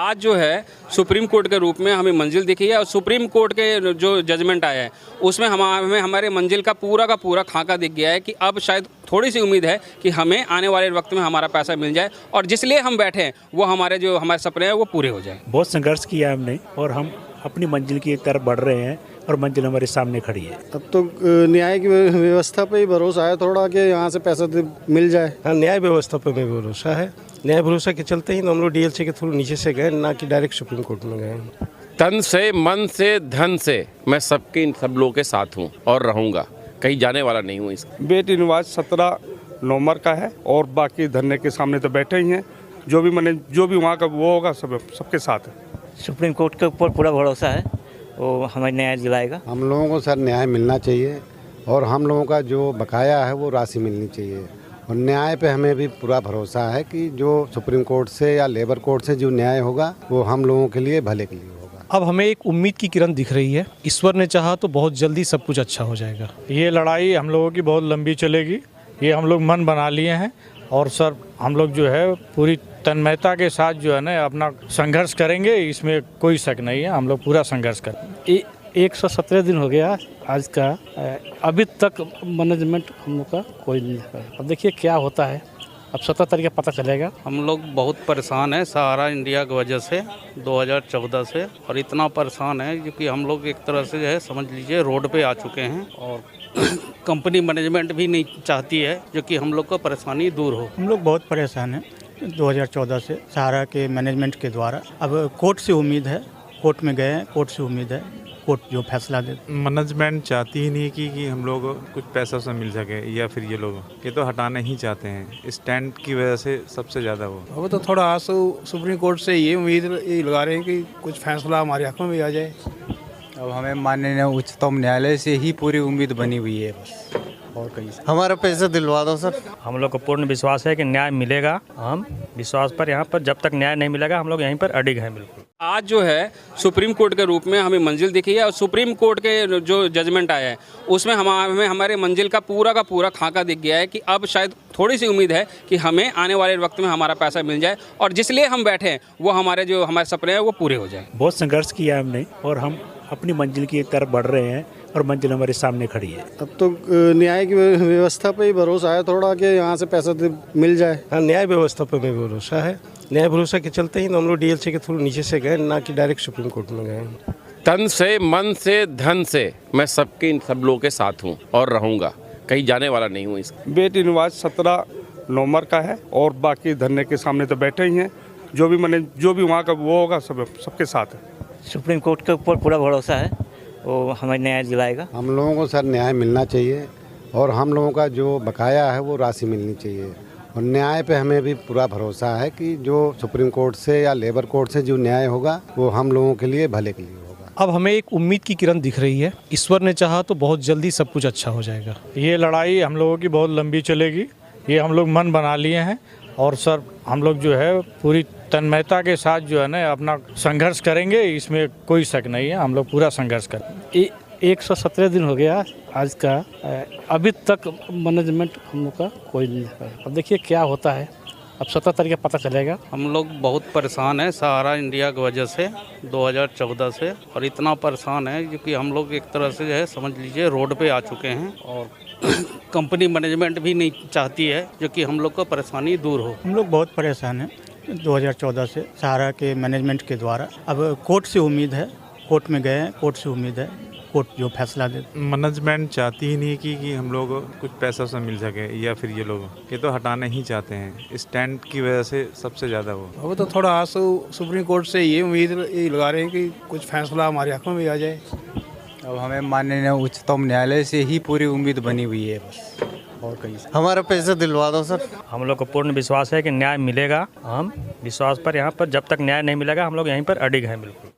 आज जो है सुप्रीम कोर्ट के रूप में हमें मंजिल दिखी है और सुप्रीम कोर्ट के जो जजमेंट आया है उसमें हमें हमारे मंजिल का पूरा खाका दिख गया है कि अब शायद थोड़ी सी उम्मीद है कि हमें आने वाले वक्त में हमारा पैसा मिल जाए और जिस लिए हम बैठे हैं वो हमारे सपने हैं वो पूरे हो जाए। बहुत संघर्ष किया हमने और हम अपनी मंजिल की तरफ बढ़ रहे हैं और मंजिल हमारे सामने खड़ी है। अब तो न्याय की व्यवस्था पे ही भरोसा है थोड़ा कि यहाँ से पैसा मिल जाए। हाँ, न्याय व्यवस्था पे भी भरोसा है। न्याय भरोसा के चलते ही हम लोग डीएलसी के थ्रू नीचे से गए, ना कि डायरेक्ट सुप्रीम कोर्ट में गए। तन से, मन से, धन से मैं सब लोगों के साथ हूँ और रहूँगा, कहीं जाने वाला नहीं हूँ। इस बेटी निवाज 17 नवंबर का है और बाकी धरने के सामने तो बैठे ही हैं। जो भी वहाँ का वो होगा सबके साथ है। सुप्रीम कोर्ट के ऊपर पूरा भरोसा है, वो हमें न्याय दिलाएगा। हम लोगों को सर न्याय मिलना चाहिए और हम लोगों का जो बकाया है वो राशि मिलनी चाहिए और न्याय पे हमें भी पूरा भरोसा है कि जो सुप्रीम कोर्ट से या लेबर कोर्ट से जो न्याय होगा वो हम लोगों के लिए भले के लिए होगा। अब हमें एक उम्मीद की किरण दिख रही है। ईश्वर ने चाहा तो बहुत जल्दी सब कुछ अच्छा हो जाएगा। ये लड़ाई हम लोगों की बहुत लंबी चलेगी, ये हम लोग मन बना लिए हैं और सर हम लोग जो है पूरी तन्मयता के साथ जो है ना अपना संघर्ष करेंगे, इसमें कोई शक नहीं है। हम लोग पूरा संघर्ष करेंगे। 117 दिन हो गया आज का, अभी तक मैनेजमेंट हम लोग का कोई नहीं है। अब देखिए क्या होता है, अब 17 तारीख पता चलेगा। हम लोग बहुत परेशान है सहारा इंडिया की वजह से 2014 से, और इतना परेशान है क्योंकि हम लोग एक तरह से जो है समझ लीजिए रोड पे आ चुके हैं और कंपनी मैनेजमेंट भी नहीं चाहती है जो कि हम लोग को परेशानी दूर हो। हम लोग बहुत परेशान हैं 2014 से सहारा के मैनेजमेंट के द्वारा। अब कोर्ट से उम्मीद है, कोर्ट में गए हैं, कोर्ट से उम्मीद है कोर्ट जो फैसला दे। मैनेजमेंट चाहती ही नहीं कि हम लोग कुछ पैसा से मिल सके, या फिर ये तो हटाना ही चाहते हैं। स्टैंड की वजह से सबसे ज़्यादा वो तो थोड़ा आंसू सुप्रीम कोर्ट से ये उम्मीद लगा रहे हैं कि कुछ फैसला हमारे हक में भी आ जाए। अब हमें माननीय उच्चतम न्यायालय से ही पूरी उम्मीद बनी हुई है बस, और कहीं से। हमारा पैसा दिलवा दो सर। हम लोग को पूर्ण विश्वास है कि न्याय मिलेगा। हम विश्वास पर यहाँ पर जब तक न्याय नहीं मिलेगा हम लोग यहीं पर अडिग हैं बिल्कुल। आज जो है सुप्रीम कोर्ट के रूप में हमें मंजिल दिखी है और सुप्रीम कोर्ट के जो जजमेंट आया है उसमें हमें हमारे मंजिल का पूरा खाका दिख गया है कि अब शायद थोड़ी सी उम्मीद है कि हमें आने वाले वक्त में हमारा पैसा मिल जाए और जिस लिए हम बैठे हैं वो हमारे सपने हैं वो पूरे हो जाए। बहुत संघर्ष किया हमने और हम अपनी मंजिल की तरफ बढ़ रहे हैं और मंजिल हमारे सामने खड़ी है। अब तो न्याय की व्यवस्था पे ही भरोसा है थोड़ा कि यहाँ से पैसा मिल जाए। हाँ, न्याय व्यवस्था पे भी भरोसा है। न्याय भरोसा के चलते ही हम लोग डीएलसी के थ्रू नीचे से गए, ना कि डायरेक्ट सुप्रीम कोर्ट में गए। तन से, मन से, धन से मैं सब लोगों के साथ हूँ और रहूँगा, कहीं जाने वाला नहीं हूँ। इस बेटी निवाज 17 नवंबर का है और बाकी धरने के सामने तो बैठे ही हैं। जो भी वहाँ का वो होगा सबके साथ है। सुप्रीम कोर्ट के ऊपर पूरा भरोसा है, वो हमें न्याय दिलाएगा। हम लोगों को सर न्याय मिलना चाहिए और हम लोगों का जो बकाया है वो राशि मिलनी चाहिए और न्याय पे हमें भी पूरा भरोसा है कि जो सुप्रीम कोर्ट से या लेबर कोर्ट से जो न्याय होगा वो हम लोगों के लिए भले के लिए होगा। अब हमें एक उम्मीद की किरण दिख रही है। ईश्वर ने चाहा तो बहुत जल्दी सब कुछ अच्छा हो जाएगा। ये लड़ाई हम लोगों की बहुत लंबी चलेगी, ये हम लोग मन बना लिए हैं और सर हम लोग जो है पूरी तन्मयता के साथ जो है ना अपना संघर्ष करेंगे, इसमें कोई शक नहीं है। हम लोग पूरा संघर्ष करेंगे। 117 दिन हो गया आज का, अभी तक मैनेजमेंट हम लोग का कोई नहीं है। अब देखिए क्या होता है, अब 17 तारीख पता चलेगा। हम लोग बहुत परेशान है सहारा इंडिया की वजह से 2014 से, और इतना परेशान है क्योंकि हम लोग एक तरह से जो है समझ लीजिए रोड पे आ चुके हैं और कंपनी मैनेजमेंट भी नहीं चाहती है जो कि हम लोग को परेशानी दूर हो। हम लोग बहुत परेशान हैं 2014 से सहारा के मैनेजमेंट के द्वारा। अब कोर्ट से उम्मीद है, कोर्ट में गए हैं, कोर्ट से उम्मीद है कोर्ट जो फैसला दे। मैनेजमेंट चाहती ही नहीं कि हम लोग कुछ पैसा से मिल सके, या फिर ये तो हटाना ही चाहते हैं। स्टैंड की वजह से सबसे ज़्यादा वो तो थोड़ा आंसू सुप्रीम कोर्ट से ये उम्मीद लगा रहे हैं कि कुछ फैसला हमारे हक में भी आ जाए। अब हमें माननीय उच्चतम न्यायालय से ही पूरी उम्मीद बनी हुई है बस, और कहीं से। हमारा पैसा दिलवा दो सर। हम लोग को पूर्ण विश्वास है कि न्याय मिलेगा। हम विश्वास पर यहाँ पर जब तक न्याय नहीं मिलेगा हम लोग यहीं पर अडिग हैं बिल्कुल।